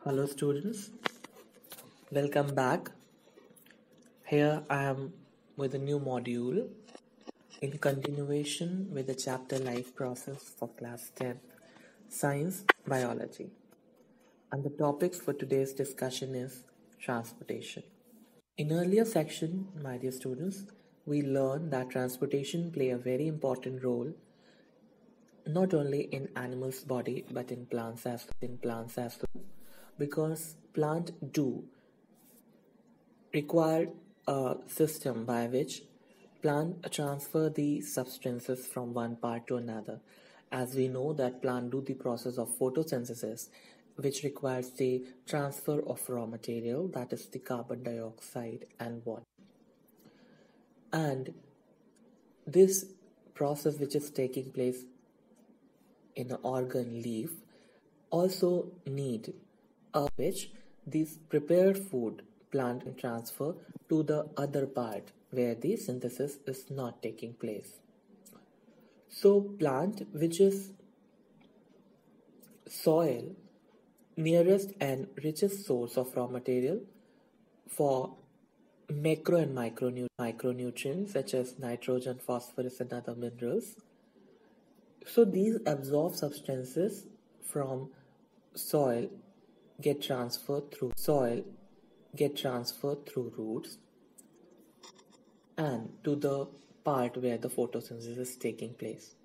Hello students, welcome back. Here I am with a new module in continuation with the chapter Life Process for class 10, Science Biology. And the topics for today's discussion is transportation. In earlier section, my dear students, we learned that transportation play a very important role not only in animals' body but in plants as well, because plant do require a system by which plant transfer the substances from one part to another. As we know that plant do the process of photosynthesis, which requires the transfer of raw material, that is the carbon dioxide and water. And this process which is taking place in an organ leaf also need which this prepared food plant can transfer to the other part where the synthesis is not taking place. So plant which is soil nearest and richest source of raw material for macro and micronutrients such as nitrogen, phosphorus and other minerals. So these absorbed substances from soil get transferred through roots and to the part where the photosynthesis is taking place.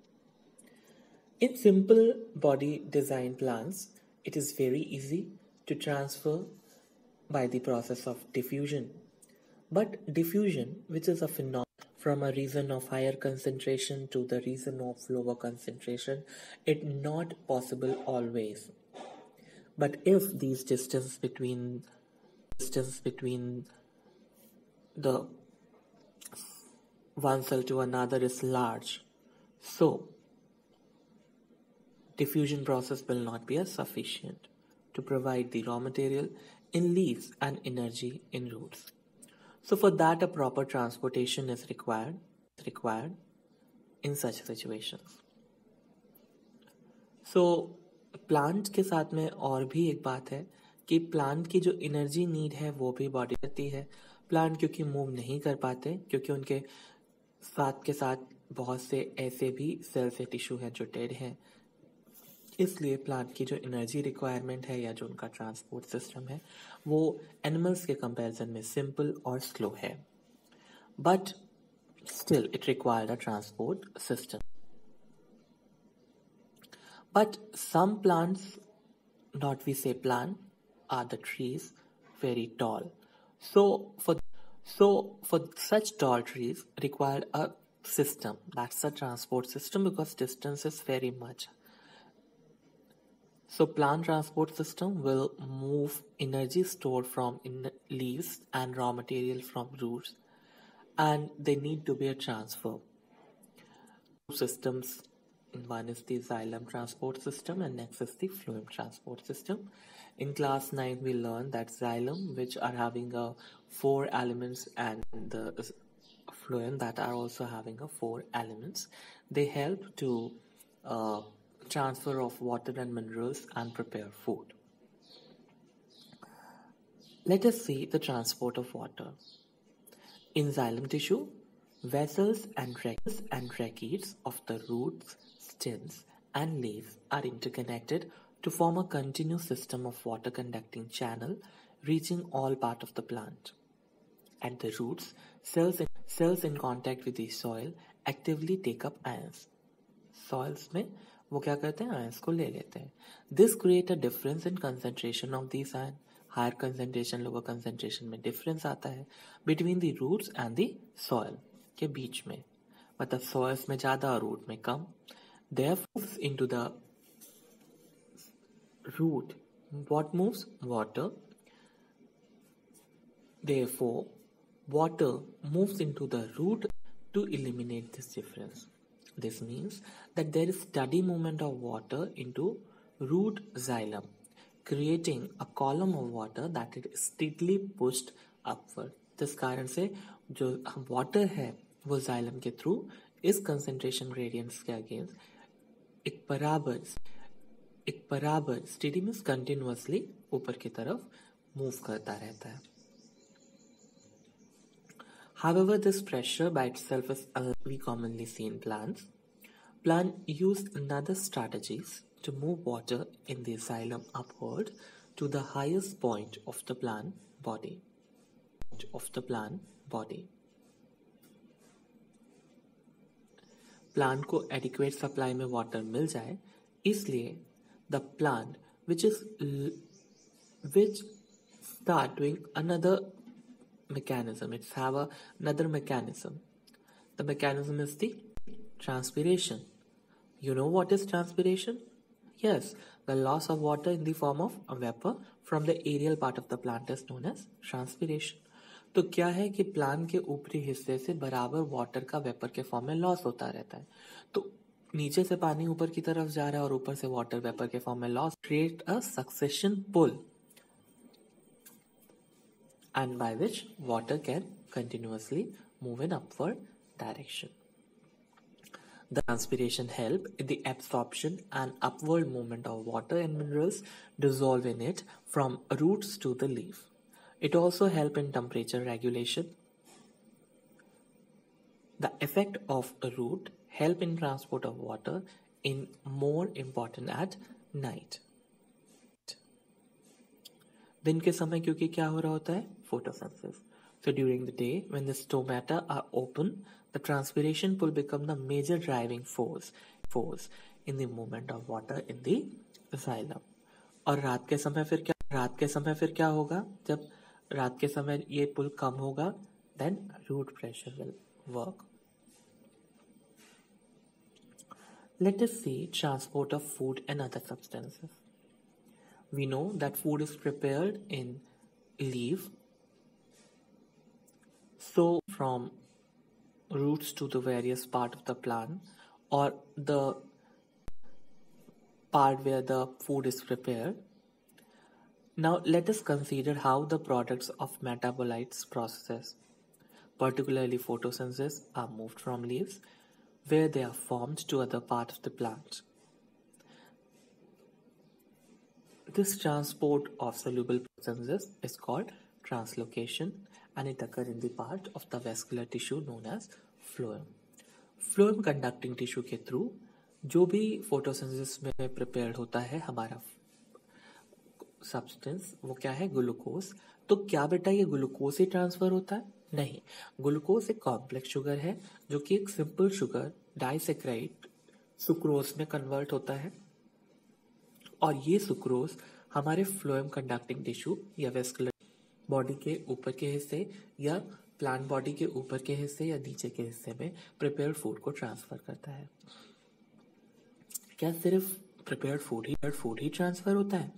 In simple body design plants, it is very easy to transfer by the process of diffusion. But diffusion, which is a phenomenon from a region of higher concentration to the region of lower concentration, it's not possible always. But if these distance between the one cell to another is large, so diffusion process will not be as sufficient to provide the raw material in leaves and energy in roots. So for that a proper transportation is required in such situations. So plant के साथ में और भी एक बात है कि plant की जो एनर्जी नीड है वो भी बॉडी करती है. प्लांट क्योंकि मूव नहीं कर पाते क्योंकि उनके साथ के साथ बहुत से ऐसे भी सेल्स या टिश्यू हैं जो डेड हैं, इसलिए प्लांट की जो एनर्जी रिक्वायरमेंट है या जो उनका ट्रांसपोर्ट सिस्टम है वो एनिमल्स के कंपैरिजन में सिंपल और स्लो है, but still it required a transport system. But some plants, not we say plant, are the trees very tall. So for such tall trees require a system. That's a transport system because distance is very much. So plant transport system will move energy stored from leaves and raw material from roots, and they need to be a transfer. Systems. One is the xylem transport system and next is the phloem transport system. In class 9 we learned that xylem, which are having a 4 elements, and the phloem that are also having a 4 elements, they help to transfer of water and minerals and prepare food. Let us see the transport of water. In xylem tissue, vessels and tracheids of the roots, stems and leaves are interconnected to form a continuous system of water conducting channel reaching all part of the plant. At the roots, cells in contact with the soil actively take up ions. Soils में वो क्या करते हैं, ions को ले लेते हैं. This create a difference in concentration of these ions. Higher concentration, lower concentration में difference आता है between the roots and the soil के बीच में, मतलब soils में ज़्यादा और root में कम. Therefore, moves into the root. What moves? Water. Therefore, water moves into the root to eliminate this difference. This means that there is steady movement of water into root xylem, creating a column of water that is steadily pushed upward. जिस कारण से जो water है वो xylem के through इस concentration gradients के against एक बराबर एक बराबर स्टेडी मीन्स कंटिन्यूअसली ऊपर की तरफ मूव करता रहता है. However, this pressure by itself is we commonly see in plants. Plant use another strategies to move water in the xylem upward to the highest point of the plant body. Plant को adequate supply में water मिल जाए, इसलिए the plant which start doing another mechanism. It's have another mechanism. The mechanism is the transpiration. You know what is transpiration? Yes, the loss of water in the form of a vapor from the aerial part of the plant is known as transpiration. तो क्या है कि plant के ऊपरी हिस्से से बराबर water का वेपर के फॉर्म में लॉस होता रहता है. तो नीचे से पानी ऊपर की तरफ जा रहा है और ऊपर से वाटर वेपर के फॉर्म में loss create a suction pull and by which water can continuously move in upward direction. The transpiration help in the absorption and upward movement of water and minerals dissolved in it from roots to the leaf. It also help in temperature regulation. The effect of a root help in transport of water in more important at night. दिन के समय क्योंकि क्या हो रहा होता है? Photosynthesis. So during the day, when the stomata are open, the transpiration will become the major driving force in the movement of water in the xylem. और रात के समय फिर क्या होगा? जब रात के समय ये पुल कम होगा, then root pressure will work. Let us see transport of food and other substances. We know that food is prepared in leaf. So from roots to the various part of the plant or the part where the food is prepared. Now let us consider how the products of metabolites processes, particularly photosynthesis, are moved from leaves where they are formed to other parts of the plant. This transport of soluble substances is called translocation and it occurs in the part of the vascular tissue known as phloem. Phloem conducting tissue के through जो भी photosynthesis में prepared होता है हमारा substance वो क्या है? ग्लूकोज. तो क्या बेटा ये ग्लूकोज ही ट्रांसफर होता है? नहीं, ग्लूकोज एक कॉम्प्लेक्स शुगर है जो कि एक सिंपल शुगर डाइसेक्राइड सुक्रोज में कन्वर्ट होता है और ये सुक्रोज हमारे फ्लोएम कंडक्टिंग टिश्यू या वेस्कुलर बॉडी के ऊपर के हिस्से या प्लांट बॉडी के ऊपर के हिस्से या नीचे के हिस्से में प्रिपेयर्ड फूड को ट्रांसफर करता है. क्या सिर्फ प्रिपेयर्ड फूड ही ट्रांसफर होता है?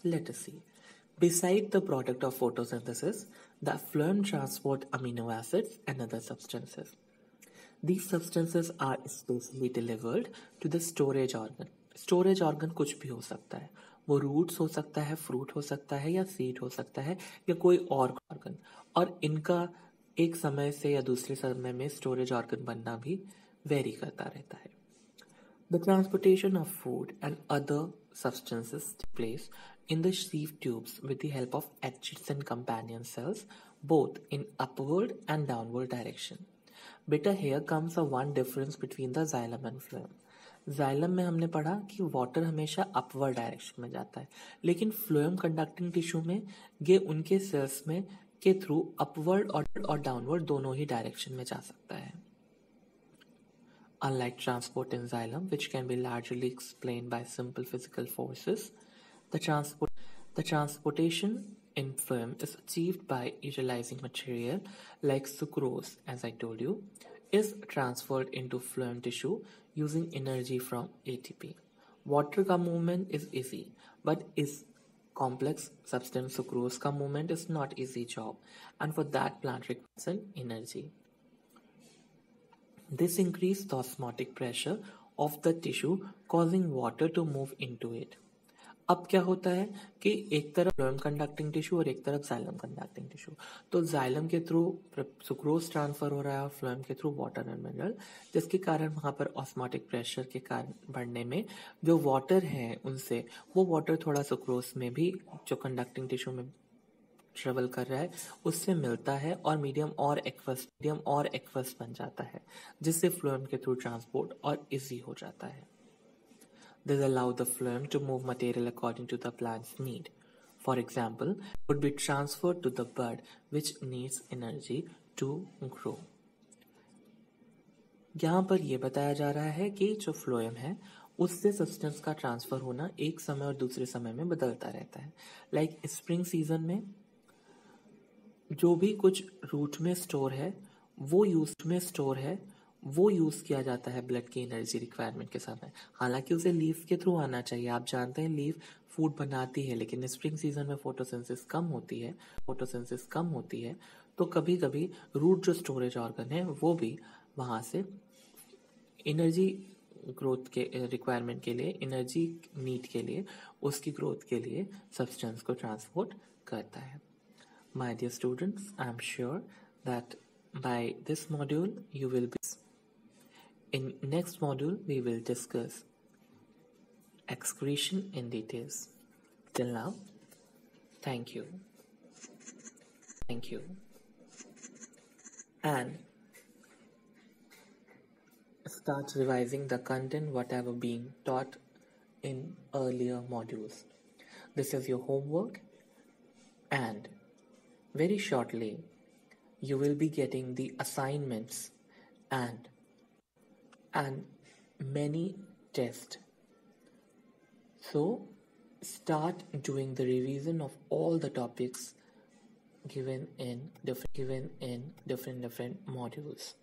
Let us see. Beside the product of photosynthesis, the phloem transport amino acids and other substances. These substances are especially delivered to the storage organ. Storage organ कुछ भी हो सकता है. वो रूट्स हो सकता है, फ्रूट हो सकता है या सीड हो सकता है या कोई और ऑर्गन. और इनका एक समय से या दूसरे समय में स्टोरेज ऑर्गन बनना भी वेरी करता रहता है. The transportation of food and other substances takes place in the sieve tubes with the help of adjacent companion cells, both in upward and downward direction. Beta, here comes a one difference between the xylem and phloem. Xylem में हमने पढ़ा कि water हमेशा upward direction में जाता है, लेकिन phloem conducting tissue में ये उनके सेल्स में के थ्रू अपवर्ड और डाउनवर्ड दोनों ही डायरेक्शन में जा सकता है. Unlike transport in xylem, which can be largely explained by simple physical forces, the transportation in phloem is achieved by utilizing material like sucrose, as I told you, is transferred into phloem tissue using energy from ATP. Water का movement is easy, but is complex substance sucrose का movement is not easy job, and for that plant requires an energy. This increases the osmotic pressure of the tissue, causing water to move into it. अब क्या होता है कि एक तरफ phloem conducting tissue और एक तरफ जाइलम कंडक्टिंग टिश्यू। तो जाइलम के थ्रू सुक्रोज ट्रांसफर हो रहा है और फ्लोएम के थ्रू वाटर एंड मिनरल, जिसके कारण वहां पर ऑस्मोटिक प्रेशर के कारण बढ़ने में जो वाटर है उनसे वो वाटर थोड़ा सुक्रोज में भी जो कंडक्टिंग टिश्यू में ट्रेवल कर रहा है उससे मिलता है और मीडियम और एक्वस बन जाता है, जिससे फ्लोएम के थ्रू ट्रांसपोर्ट और इजी हो जाता है। This allows the phloem to move material according to the plant's need. For example, would be transferred to the bud which needs energy to grow. यहाँ पर यह बताया जा रहा है कि जो फ्लोएम है उससे सब्सटेंस का ट्रांसफर होना एक समय और दूसरे समय में बदलता रहता है। लाइक स्प्रिंग सीजन में जो भी कुछ रूट में स्टोर है वो यूज किया जाता है ब्लड की एनर्जी रिक्वायरमेंट के समय। हालांकि उसे लीफ के थ्रू आना चाहिए। आप जानते हैं लीफ फूड बनाती है, लेकिन स्प्रिंग सीजन में फोटोसिंथेसिस कम होती है तो कभी कभी रूट जो स्टोरेज ऑर्गन है वो भी वहां से एनर्जी ग्रोथ के रिक्वायरमेंट के लिए, एनर्जी नीड के लिए, उसकी ग्रोथ के लिए सब्सटेंस को ट्रांसपोर्ट करता है। My dear students, I am sure that by this module you will be. In next module, we will discuss excretion in details. Till now, thank you. And start revising the content whatever being taught in earlier modules. This is your homework, and very shortly you will be getting the assignments and many tests. So start doing the revision of all the topics given in different modules.